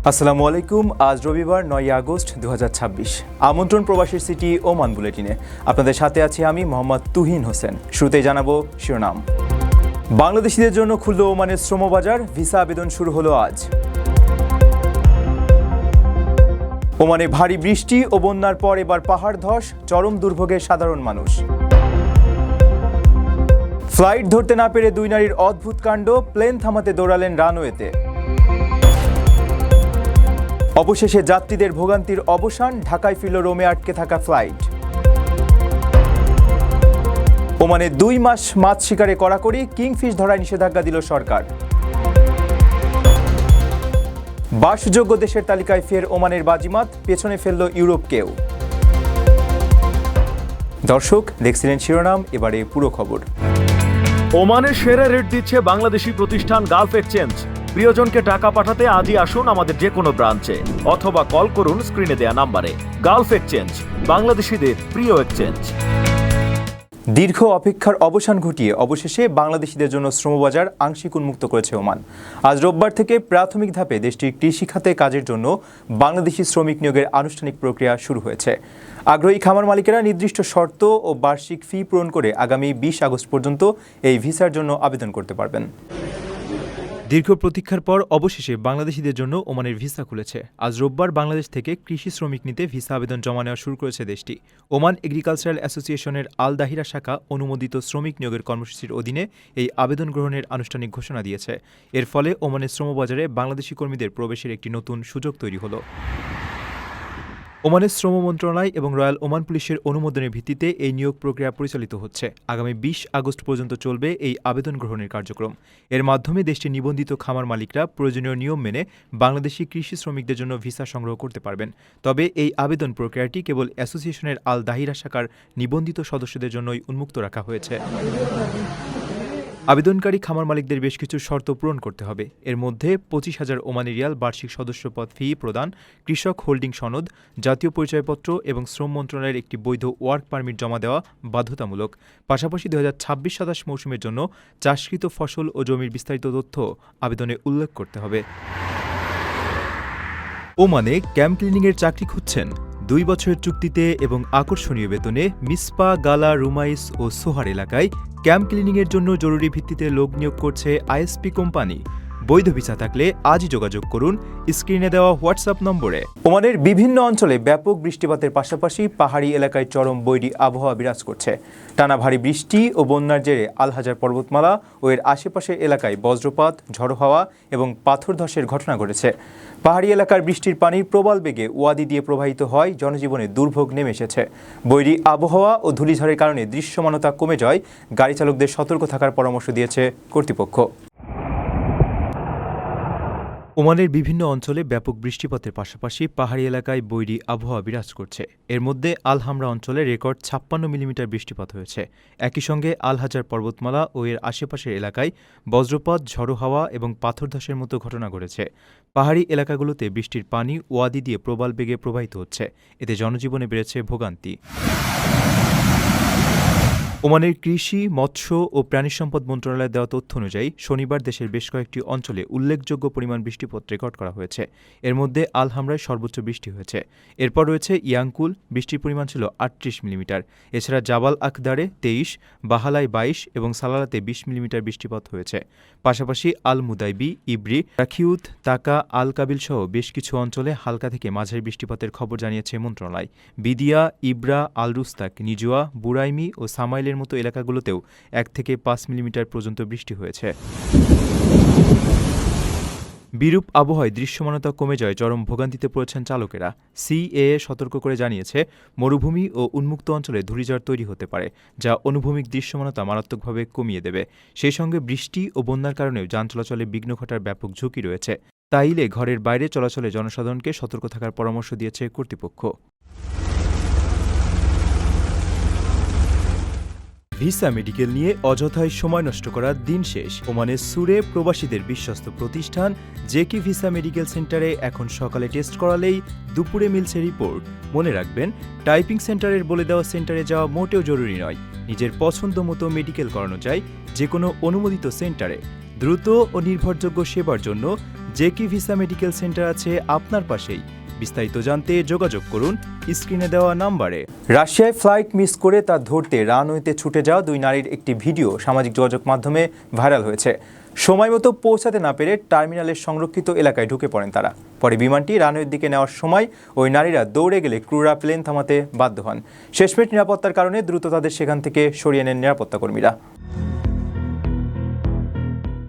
আসসালামু আলাইকুম। আজ রবিবার 9 আগস্ট 2026। আমন্ত্রণ প্রবাসীর সিটি ওমান বুলেটিনে আপনাদের সাথে আছি আমি মোহাম্মদ তুহিন হোসেন। শুরুতেই জানাবো শিরোনাম। বাংলাদেশিদের জন্য খুলল ওমানের শ্রমবাজার, ভিসা আবেদন শুরু হলো আজ। ওমানে ভারী বৃষ্টি ও বন্যার পর এবার পাহাড় ধস, চরম দুর্ভোগে সাধারণ মানুষ। ফ্লাইট ধরতে না পেরে দুই নারীর অদ্ভুত কাণ্ড, প্লেন থামাতে দৌড়ালেন রানওয়েতে। অবশেষে যাত্রীদের ভোগান্তির অবসান, ঢাকায় ফিরল রোমে আটকে থাকা ফ্লাইট। ওমানে 2 মাস মাছ শিকারে কড়াকড়ি, কিংফিশ ধরায় নিষেধাজ্ঞা দিল সরকার। বাসযোগ্য দেশের তালিকায় ফের ওমানের বাজিমাত, পেছনে ফেলল ইউরোপকেও। দর্শক, দেখছিলেন শিরোনাম, এবারে পুরো খবর। ওমানের সেরা রেট দিচ্ছে বাংলাদেশি প্রতিষ্ঠান গালফ এক্সচেঞ্জ। প্রিয়জনকে টাকা পাঠাতে আজই আসুন আমাদের যে কোনো ব্রাঞ্চে অথবা কল করুন স্ক্রিনে দেয়া নাম্বারে। গালফ এক্সচেঞ্জ, বাংলাদেশিদের প্রিয় এক্সচেঞ্জ। দীর্ঘ অপেক্ষার অবসান ঘটিয়ে অবশেষে বাংলাদেশিদের জন্য শ্রমবাজার আংশিক উন্মুক্ত করেছে ওমান। আজ রোববার থেকে প্রাথমিক ধাপে দেশটির কৃষি খাতে কাজের জন্য বাংলাদেশি শ্রমিক নিয়োগের আনুষ্ঠানিক প্রক্রিয়া শুরু হয়েছে। আগ্রহী খামার মালিকেরা নির্দিষ্ট শর্ত ও বার্ষিক ফি পূরণ করে আগামী 20 আগস্ট পর্যন্ত এই ভিসার জন্য আবেদন করতে পারবেন। দীর্ঘ প্রতীক্ষার পর অবশেষে বাংলাদেশিদের জন্য ওমানের ভিসা খুলেছে। আজ রোববার বাংলাদেশ থেকে কৃষি শ্রমিক নিতে ভিসা আবেদন জমা নেওয়া শুরু করেছে দেশটি। ওমান এগ্রিকালচারাল অ্যাসোসিয়েশনের আল দাহিরা শাখা অনুমোদিত শ্রমিক নিয়োগের কর্মসূচির অধীনে এই আবেদন গ্রহণের আনুষ্ঠানিক ঘোষণা দিয়েছে। এর ফলে ওমানের শ্রমবাজারে বাংলাদেশি কর্মীদের প্রবেশের একটি নতুন সুযোগ তৈরি হলো। ওমানের শ্রম মন্ত্রণালয় এবং রয়্যাল ওমান পুলিশের অনুমোদনের ভিত্তিতে এই নিয়োগ প্রক্রিয়া পরিচালিত হচ্ছে। আগামী 20 আগস্ট পর্যন্ত চলবে এই আবেদন গ্রহণের কার্যক্রম। এর মাধ্যমে দেশটির নিবন্ধিত খামার মালিকরা প্রয়োজনীয় নিয়ম মেনে বাংলাদেশি কৃষি শ্রমিকদের জন্য ভিসা সংগ্রহ করতে পারবেন। তবে এই আবেদন প্রক্রিয়াটি কেবল অ্যাসোসিয়েশনের আল দাহিরা শাখার নিবন্ধিত সদস্যদের জন্যই উন্মুক্ত রাখা হয়েছে। আবেদনকারী খামার মালিকদের বেশ কিছু শর্ত পূরণ করতে হবে। এর মধ্যে 25,000 ওমানি রিয়াল বার্ষিক সদস্যপদ ফি প্রদান, কৃষক হোল্ডিং সনদ, জাতীয় পরিচয়পত্র এবং শ্রম মন্ত্রণালয়ের একটি বৈধ ওয়ার্ক পারমিট জমা দেওয়া বাধ্যতামূলক। পাশাপাশি 2026-27 মৌসুমের জন্য চাষকৃত ফসল ও জমির বিস্তারিত তথ্য আবেদনে উল্লেখ করতে হবে। ওমানে ক্যাম্প ক্লিনিংয়ের চাকরি খুঁজছেন? 2 বছরের চুক্তিতে এবং আকর্ষণীয় বেতনে মিসপা, গালা, রুমাইস ও সোহার এলাকায় ক্যাম্প ক্লিনিংয়ের জন্য জরুরি ভিত্তিতে লোক নিয়োগ করছে আইএসপি কোম্পানি। বৈধ ভিসা থাকলে আজই যোগাযোগ করুন স্ক্রিনে দেওয়া হোয়াটসঅ্যাপ নম্বরে। ওমানের বিভিন্ন অঞ্চলে ব্যাপক বৃষ্টিপাতের পাশাপাশি পাহাড়ি এলাকায় চরম বৈরী আবহাওয়া বিরাজ করছে। টানা ভারী বৃষ্টি ও বন্যার জেরে আলহাজার পর্বতমালা ও এর আশেপাশের এলাকায় বজ্রপাত, ঝড়ো হাওয়া এবং পাথর ধসের ঘটনা ঘটেছে। পাহাড়ি এলাকার বৃষ্টির পানি প্রবল বেগে ওয়াদি দিয়ে প্রবাহিত হয়, জনজীবনে দুর্ভোগ নেমে এসেছে। বৈরী আবহাওয়া ও ধূলিঝড়ের কারণে দৃশ্যমানতা কমে যায়, গাড়ি চালকদের সতর্ক থাকার পরামর্শ দিয়েছে কর্তৃপক্ষ। ওমানের বিভিন্ন অঞ্চলে ব্যাপক বৃষ্টিপাতের পাশাপাশি পাহাড়ি এলাকায় বৈরী আবহাওয়া বিরাজ করছে। এর মধ্যে আলহামরা অঞ্চলে রেকর্ড 56 মিলিমিটার বৃষ্টিপাত হয়েছে। একই সঙ্গে আলহাজার পর্বতমালা ও এর আশেপাশের এলাকায় বজ্রপাত, ঝড়ো হাওয়া এবং পাথর ধসের মতো ঘটনা ঘটেছে। পাহাড়ি এলাকাগুলোতে বৃষ্টির পানি ওয়াদি দিয়ে প্রবল বেগে প্রবাহিত হচ্ছে। এতে জনজীবনে বেড়েছে ভোগান্তি। ওমানের কৃষি, মৎস্য ও প্রাণী সম্পদ মন্ত্রণালয়ের দেওয়া তথ্য অনুযায়ী শনিবার দেশের বেশ কয়েকটি অঞ্চলে উল্লেখযোগ্য পরিমাণ বৃষ্টিপাত রেকর্ড করা হয়েছে। এর মধ্যে আলহামরায় সর্বোচ্চ বৃষ্টি হয়েছে। এরপর রয়েছে ইয়াংকুল, বৃষ্টির পরিমাণ ছিল 38 মিলিমিটার। এছাড়া জাবাল আখদারে 23, বাহালায় 22 এবং সালালাতে 20 মিলিমিটার বৃষ্টিপাত হয়েছে। পাশাপাশি আল মুদাইবি, ইব্রি, রাখিউত, তাকা, আল কাবিল সহ বেশ কিছু অঞ্চলে হালকা থেকে মাঝারি বৃষ্টিপাতের খবর জানিয়েছে মন্ত্রণালয়। বিদিয়া, ইব্রা, আল রুস্তাক, নিজুয়া, বুরাইমি ও সামাইলের মতো এলাকাগুলোতেও 1 থেকে 5 মিলিমিটার পর্যন্ত বৃষ্টি হয়েছে। বিরূপ আবহাওয়ায় দৃশ্যমানতা কমে যায়, চরম ভোগান্তিতে পড়েছেন চালকেরা। সিএএ সতর্ক করে জানিয়েছে, মরুভূমি ও উন্মুক্ত অঞ্চলে ধূলিঝড় তৈরি হতে পারে, যা অনুভূমিক দৃশ্যমানতা মারাত্মকভাবে কমিয়ে দেবে। সেই সঙ্গে বৃষ্টি ও বন্যার কারণেও যান চলাচলে বিঘ্ন ঘটার ব্যাপক ঝুঁকি রয়েছে। তাইলে ঘরের বাইরে চলাচলে জনসাধারণকে সতর্ক থাকার পরামর্শ দিয়েছে কর্তৃপক্ষ। ভিসা মেডিকেল নিয়ে অযথায় সময় নষ্ট করার দিন শেষ। ওমানের সুরে প্রবাসীদের বিশ্বস্ত প্রতিষ্ঠান জেকি ভিসা মেডিকেল সেন্টারে এখন সকালে টেস্ট করালেই দুপুরে মিলছে রিপোর্ট। মনে রাখবেন, টাইপিং সেন্টারের বলে দেওয়া সেন্টারে যাওয়া মোটেও জরুরি নয়। নিজের পছন্দ মতো মেডিকেল করানো যায় যে কোনো অনুমোদিত সেন্টারে। দ্রুত ও নির্ভরযোগ্য সেবার জন্য জেকি ভিসা মেডিকেল সেন্টার আছে আপনার পাশেই। বিস্তারিত জানতে যোগাযোগ করুন স্ক্রিনে দেওয়া নাম্বারে। রাশিয়ায় ফ্লাইট মিস করে তা ধরতে রানওয়েতে ছুটে যাওয়া দুই নারীর একটি ভিডিও সামাজিক যোগাযোগ মাধ্যমে ভাইরাল হয়েছে। সময় মতো পৌঁছাতে না পেরে টার্মিনালের সংরক্ষিত এলাকায় ঢুকে পড়েন তারা। পরে বিমানটি রানওয়ের দিকে নেওয়ার সময় ওই নারীরা দৌড়ে গেলে ক্রুরা প্লেন থামাতে বাধ্য হন। শেষমেশ নিরাপত্তার কারণে দ্রুত তাদের সেখান থেকে সরিয়ে নেন নিরাপত্তা কর্মীরা।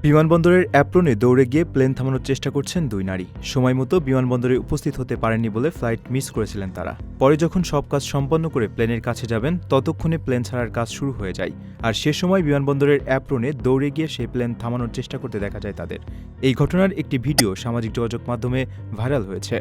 বিমানবন্দরের অ্যাপ্রনে দৌড়ে গিয়ে প্লেন থামানোর চেষ্টা করছেন দুই নারী। সময় মতো বিমানবন্দরে উপস্থিত হতে পারেননি বলে ফ্লাইট মিস করেছিলেন তারা। পরে যখন সব কাজ সম্পন্ন করে প্লেনের কাছে যাবেন ততক্ষণে প্লেন ছাড়ার কাজ শুরু হয়ে যায়। আর সে সময় বিমানবন্দরের অ্যাপ্রনে দৌড়ে গিয়ে সেই প্লেন থামানোর চেষ্টা করতে দেখা যায় তাদের। এই ঘটনার একটি ভিডিও সামাজিক যোগাযোগ মাধ্যমে ভাইরাল হয়েছে।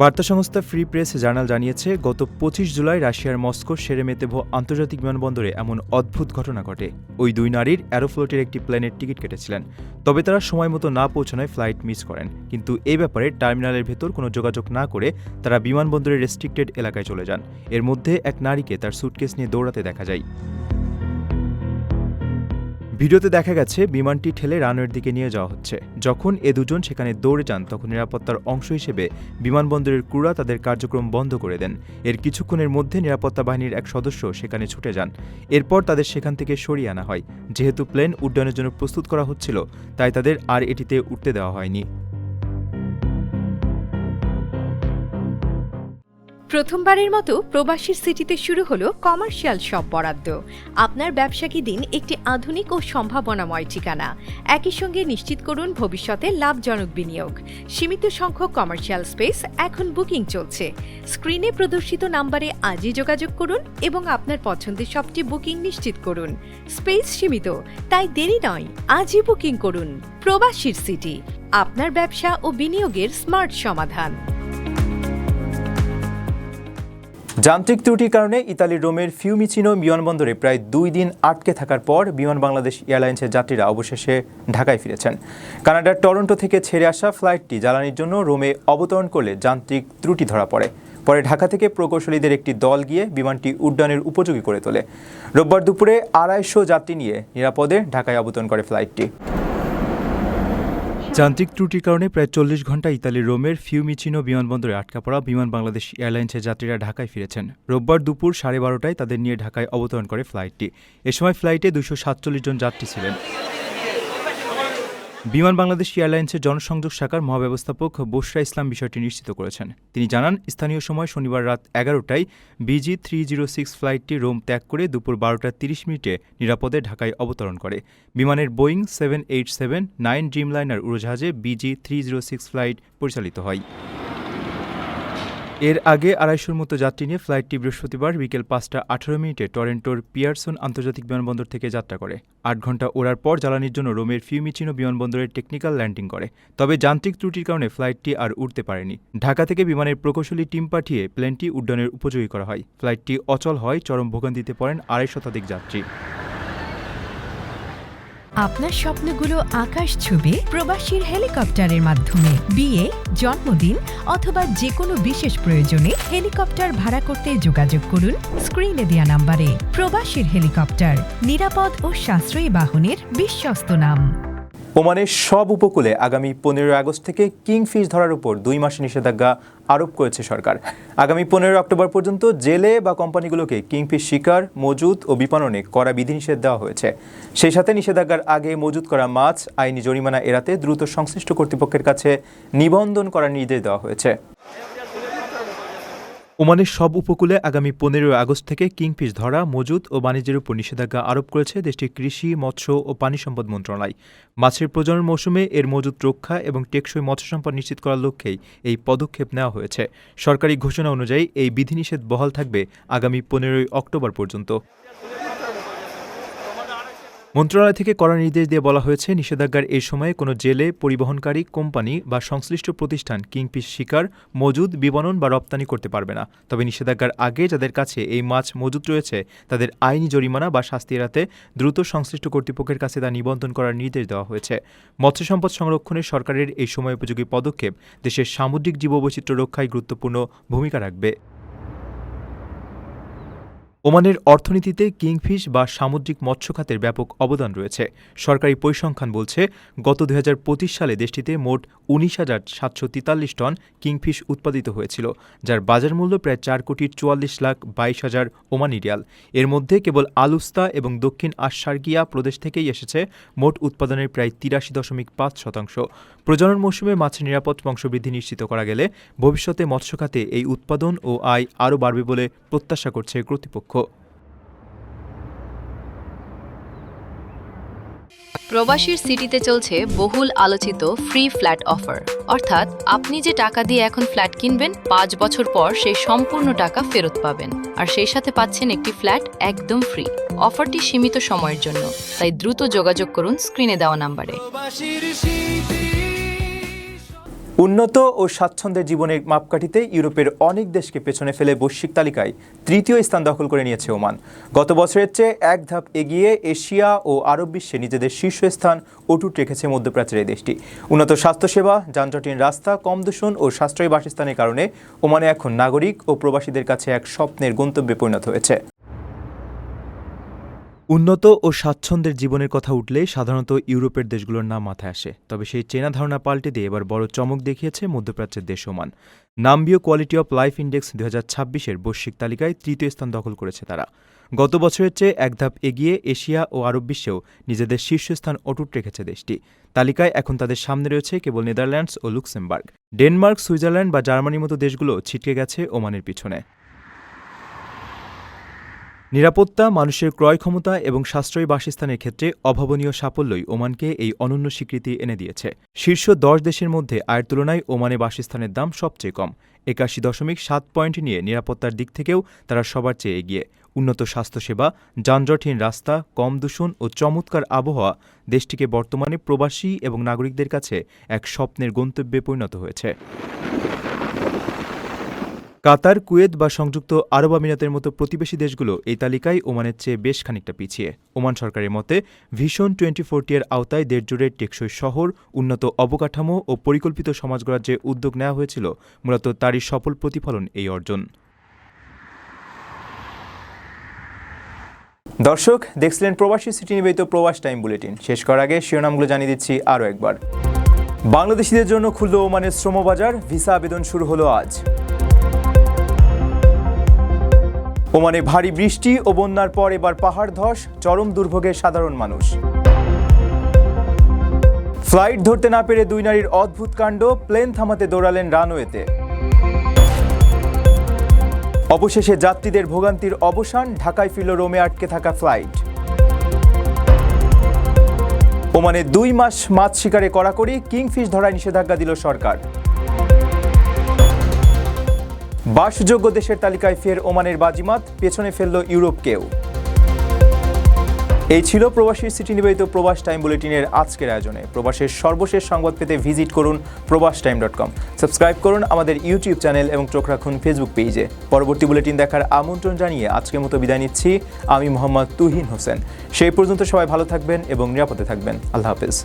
বার্তা সংস্থা ফ্রি প্রেস জার্নাল জানিয়েছে, গত 25 জুলাই রাশিয়ার মস্কোর শেরেমেতেভো আন্তর্জাতিক বিমানবন্দরে এমন অদ্ভুত ঘটনা ঘটে। ওই দুই নারীর অ্যারোফ্লোটের একটি প্লেনের টিকিট কেটেছিলেন, তবে তারা সময় মতো না পৌঁছানোয় ফ্লাইট মিস করেন। কিন্তু এই ব্যাপারে টার্মিনালের ভেতর কোনো যোগাযোগ না করে তারা বিমানবন্দরের রেস্ট্রিক্টেড এলাকায় চলে যান। এর মধ্যে এক নারীকে তার সুটকেস নিয়ে দৌড়াতে দেখা যায়। ভিডিওতে দেখা গেছে বিমানটি ঠেলে রানওয়ের দিকে নিয়ে যাওয়া হচ্ছে। যখন এ দুজন সেখানে দৌড়ে যান তখন নিরাপত্তার অংশ হিসেবে বিমানবন্দরের ক্রুরা তাদের কার্যক্রম বন্ধ করে দেন। এর কিছুক্ষণের মধ্যে নিরাপত্তা বাহিনীর এক সদস্য সেখানে ছুটে যান। এরপর তাদের সেখান থেকে সরিয়ে আনা হয়। যেহেতু প্লেন উড্ডয়নের জন্য প্রস্তুত করা হচ্ছিল, তাই তাদের আর এটিতে উঠতে দেওয়া হয়নি। প্রথমবারের মতো প্রবাসীর সিটিতে শুরু হলো কমার্শিয়াল শপ বরাদ্দ। আপনার ব্যবসাকে দিন একটি আধুনিক ও সম্ভাবনাময় ঠিকানা। একই সঙ্গে নিশ্চিত করুন ভবিষ্যতে লাভজনক বিনিয়োগ। সীমিত সংখ্যক কমার্শিয়াল স্পেস এখন বুকিং চলছে। স্ক্রিনে প্রদর্শিত নাম্বারে আজই যোগাযোগ করুন এবং আপনার পছন্দের শপটি বুকিং নিশ্চিত করুন। স্পেস সীমিত, তাই দেরি নয়, আজই বুকিং করুন। প্রবাসীর সিটি, আপনার ব্যবসা ও বিনিয়োগের স্মার্ট সমাধান। যান্ত্রিক ত্রুটির কারণে ইতালির রোমের ফিউমিচিনো বিমানবন্দরে প্রায় 2 দিন আটকে থাকার পর বিমান বাংলাদেশ এয়ারলাইন্সের যাত্রীরা অবশেষে ঢাকায় ফিরেছেন। কানাডার টরন্টো থেকে ছেড়ে আসা ফ্লাইটটি জ্বালানির জন্য রোমে অবতরণ করলে যান্ত্রিক ত্রুটি ধরা পড়ে। পরে ঢাকা থেকে প্রকৌশলীদের একটি দল গিয়ে বিমানটি উড্ডয়নের উপযোগী করে তোলে। রোববার দুপুরে 250 যাত্রী নিয়ে নিরাপদে ঢাকায় অবতরণ করে ফ্লাইটটি। যান্ত্রিক ত্রুটির কারণে প্রায় 40 ঘণ্টা ইতালির রোমের ফিউমিচিনো বিমানবন্দরে আটকা পড়া বিমান বাংলাদেশ এয়ারলাইন্সের যাত্রীরা ঢাকায় ফিরেছেন। রোববার দুপুর 12:30টায় তাদের নিয়ে ঢাকায় অবতরণ করে ফ্লাইটটি। এ সময় ফ্লাইটে 247 জন যাত্রী ছিলেন। বিমান বাংলাদেশ এয়ারলাইন্সের জনসংযোগ শাখার মহাব্যবস্থাপক বুশরা ইসলাম বিষয়টি নিশ্চিত করেছেন। তিনি জানান, স্থানীয় সময় শনিবার রাত 11টায় BG 306 ফ্লাইটটি রোম ত্যাগ করে দুপুর 12:30 নিরাপদে ঢাকায় অবতরণ করে। বিমানের বোয়িং 787-9 ড্রিমলাইনার উড়োজাহাজে BG 306 ফ্লাইট পরিচালিত হয়। এর আগে 250-র মতো যাত্রী নিয়ে ফ্লাইটটি বৃহস্পতিবার বিকেল 5:18 টরন্টোর পিয়ারসন আন্তর্জাতিক বিমানবন্দর থেকে যাত্রা করে। 8 ঘণ্টা ওড়ার পর জ্বালানির জন্য রোমের ফিউমিচিনো বিমানবন্দরের টেকনিক্যাল ল্যান্ডিং করে। তবে যান্ত্রিক ত্রুটির কারণে ফ্লাইটটি আর উড়তে পারেনি। ঢাকা থেকে বিমানের প্রকৌশলী টিম পাঠিয়ে প্লেনটি উড্ডয়নের উপযোগী করা হয়। ফ্লাইটটি অচল হয়, চরম ভোগান্তিতে পড়েন 250 শতাধিক যাত্রী। আপনার স্বপ্নগুলো আকাশ ছুবে প্রবাসীর হেলিকপ্টারের মাধ্যমে। বিয়ে, জন্মদিন অথবা যে কোনো বিশেষ প্রয়োজনে হেলিকপ্টার ভাড়া করতে যোগাযোগ করুন স্ক্রিনে দেয়া নাম্বারে। প্রবাসীর হেলিকপ্টার, নিরাপদ ও সাশ্রয়ী বাহনের বিশ্বস্ত নাম। ওমানের সব উপকূলে আগামী 15 আগস্ট থেকে কিংফিশ ধরার উপর 2 মাসের নিষেধাজ্ঞা আরোপ করেছে সরকার। আগামী 15 অক্টোবর পর্যন্ত জেলে বা কোম্পানিগুলোকে কিংফিশ শিকার, মজুত ও বিপণনে কড়া বিধিনিষেধ দেওয়া হয়েছে। সেই সাথে নিষেধাজ্ঞার আগে মজুত করা মাছ আইনি জরিমানা এড়াতে দ্রুত সংশ্লিষ্ট কর্তৃপক্ষের কাছে নিবন্ধন করার নির্দেশ দেওয়া হয়েছে। ওমানের সব উপকূলে আগামী 15 আগস্ট থেকে কিংফিশ ধরা, মজুত ও বাণিজ্যের উপর নিষেধাজ্ঞা আরোপ করেছে দেশটির কৃষি, মৎস্য ও পানি সম্পদ মন্ত্রণালয়। মাছের প্রজনন মৌসুমে এর মজুত রক্ষা এবং টেকসই মৎস্য সম্পদ নিশ্চিত করার লক্ষ্যেই এই পদক্ষেপ নেওয়া হয়েছে। সরকারি ঘোষণা অনুযায়ী এই বিধিনিষেধ বহাল থাকবে আগামী 15 অক্টোবর পর্যন্ত। মন্ত্রণালয় থেকে কড়া নির্দেশ দিয়ে বলা হয়েছে, নিষেধাজ্ঞার এই সময়ে কোনো জেলে, পরিবহনকারী কোম্পানি বা সংশ্লিষ্ট প্রতিষ্ঠান কিংফিশ শিকার, মজুদ, বিপণন বা রপ্তানি করতে পারবে না। তবে নিষেধাজ্ঞার আগে যাদের কাছে এই মাছ মজুত রয়েছে তাদের আইনি জরিমানা বা শাস্তি এড়াতে দ্রুত সংশ্লিষ্ট কর্তৃপক্ষের কাছে তা নিবন্ধন করার নির্দেশ দেওয়া হয়েছে। মৎস্য সম্পদ সংরক্ষণে সরকারের এই সময় উপযোগী পদক্ষেপ দেশের সামুদ্রিক জীববৈচিত্র্য রক্ষায় গুরুত্বপূর্ণ ভূমিকা রাখবে। ওমানের অর্থনীতিতে কিংফিশ বা সামুদ্রিক মৎস্য খাতের ব্যাপক অবদান রয়েছে। সরকারি পরিসংখ্যান বলছে, গত ২০২৫ সালে দেশটিতে মোট ১৯,৭৪৩ টন কিংফিশ উৎপাদিত হয়েছিল, যার বাজার মূল্য প্রায় ৪,৪৪,২২,০০০ ওমানি রিয়াল। এর মধ্যে কেবল আলুস্তা এবং দক্ষিণ আশারগিয়া প্রদেশ থেকেই এসেছে মোট উৎপাদনের প্রায় ৮৩.৫%। প্রজনন মৌসুমে মাছের নিরাপদ বংশবৃদ্ধি নিশ্চিত করা গেলে ভবিষ্যতে মৎস্য খাতে এই উৎপাদন ও আয় আরও বাড়বে বলে প্রত্যাশা করছে কর্তৃপক্ষ। প্রবাসীর সিটিতে চলছে বহুল আলোচিত ফ্রি ফ্ল্যাট অফার, অর্থাৎ আপনি যে টাকা দিয়ে এখন ফ্ল্যাট কিনবেন ৫ বছর পর সেই সম্পূর্ণ টাকা ফেরত পাবেন, আর সেই সাথে পাচ্ছেন একটি ফ্ল্যাট একদম ফ্রি। অফারটি সীমিত সময়ের জন্য, তাই দ্রুত যোগাযোগ করুন স্ক্রিনে দেওয়া নাম্বারে। উন্নত ও স্বাচ্ছন্দ্যের জীবনের মাপকাঠিতে ইউরোপের অনেক দেশকে পেছনে ফেলে বৈশ্বিক তালিকায় তৃতীয় স্থান দখল করে নিয়েছে ওমান। গত বছরের চেয়ে এক ধাপ এগিয়ে এশিয়া ও আরব বিশ্বে নিজেদের শীর্ষস্থান অটুট রেখেছে মধ্যপ্রাচ্যের এই দেশটি। উন্নত স্বাস্থ্যসেবা, যানজটহীন রাস্তা, কম দূষণ ও সাশ্রয়ী বাসস্থানের কারণে ওমানে এখন নাগরিক ও প্রবাসীদের কাছে এক স্বপ্নের গন্তব্যে পরিণত হয়েছে। উন্নত ও স্বাচ্ছন্দ্যের জীবনের কথা উঠলে সাধারণত ইউরোপের দেশগুলোর নাম মাথায় আসে, তবে সেই চেনা ধারণা পাল্টে দিয়ে এবার বড় চমক দেখিয়েছে মধ্যপ্রাচ্যের দেশ Oman. Numbeo quality of life index ২০২৬-এর বৈশ্বিক তালিকায় তৃতীয় স্থান দখল করেছে তারা। গত বছরের চেয়ে এক ধাপ এগিয়ে এশিয়া ও আরব বিশ্বেও নিজেদের শীর্ষস্থান অটুট রেখেছে দেশটি। তালিকায় এখন তাদের সামনে রয়েছে কেবল নেদারল্যান্ডস ও লুক্সেমবার্গ। ডেনমার্ক, সুইজারল্যান্ড বা জার্মানির মতো দেশগুলো ছিটকে গেছে ওমানের পিছনে। নিরাপত্তা, মানুষের ক্রয় ক্ষমতা এবং সাশ্রয়ী বাসস্থানের ক্ষেত্রে অভাবনীয় সাফল্যই ওমানকে এই অনন্য স্বীকৃতি এনে দিয়েছে। শীর্ষ ১০ দেশের মধ্যে আয়ের তুলনায় ওমানে বাসস্থানের দাম সবচেয়ে কম। ৮১.৭ পয়েন্ট নিয়ে নিরাপত্তার দিক থেকেও তারা সবার চেয়ে এগিয়ে। উন্নত স্বাস্থ্যসেবা, যানজটহীন রাস্তা, কম দূষণ ও চমৎকার আবহাওয়া দেশটিকে বর্তমানে প্রবাসী এবং নাগরিকদের কাছে এক স্বপ্নের গন্তব্যে পরিণত হয়েছে। কাতার, কুয়েত বা সংযুক্ত আরব আমিরাতের মতো প্রতিবেশী দেশগুলো এই তালিকায় ওমানের চেয়ে বেশ খানিকটা পিছিয়ে। ওমান সরকারের মতে ভিশন 2040 এর আওতায় দেশজুড়ে টেকসই শহর, উন্নত অবকাঠামো ও পরিকল্পিত সমাজ গড়ার যে উদ্যোগ নেওয়া হয়েছিল, মূলত তারই সফল প্রতিফলন এই অর্জন। দর্শক, দেখছিলেন প্রবাসী সিটি নিবেদিত প্রবাস টাইম বুলেটিন। শেষ করার আগে শিরোনামগুলো জানিয়ে দিচ্ছি আরও একবার। বাংলাদেশিদের জন্য খুলল ওমানের শ্রমবাজার, ভিসা আবেদন শুরু হলো আজ। ওমানে ভারী বৃষ্টি ও বন্যার পর এবার পাহাড় ধস, চরম দুর্ভোগে সাধারণ মানুষ। ফ্লাইট ধরতে না পেরে 2 নারীর অদ্ভুত কাণ্ড, প্লেন থামাতে দৌড়ালেন রানওয়েতে। অবশেষে যাত্রীদের ভোগান্তির অবসান, ঢাকায় ফিরল রোমে আটকে থাকা ফ্লাইট। ওমানে 2 মাস মাছ শিকারে কড়াকড়ি, কিংফিশ ধরায় নিষেধাজ্ঞা দিল সরকার। বাসযোগ্য দেশের তালিকায় ফের ওমানের বাজিমাত, পেছনে ফেলল ইউরোপকেও। এই ছিল প্রবাসীর সিটি নিবেদিত প্রবাস টাইম বুলেটিনের আজকের আয়োজনে। প্রবাসের সর্বশেষ সংবাদ পেতে ভিজিট করুন probastime.com। সাবস্ক্রাইব করুন আমাদের ইউটিউব চ্যানেল এবং চোখ রাখুন ফেসবুক পেজে। পরবর্তী বুলেটিন দেখার আমন্ত্রণ জানিয়ে আজকের মতো বিদায় নিচ্ছি। আমি মোহাম্মদ তুহিন হোসেন। সেই পর্যন্ত সবাই ভালো থাকবেন এবং নিরাপদে থাকবেন। আল্লাহ হাফেজ।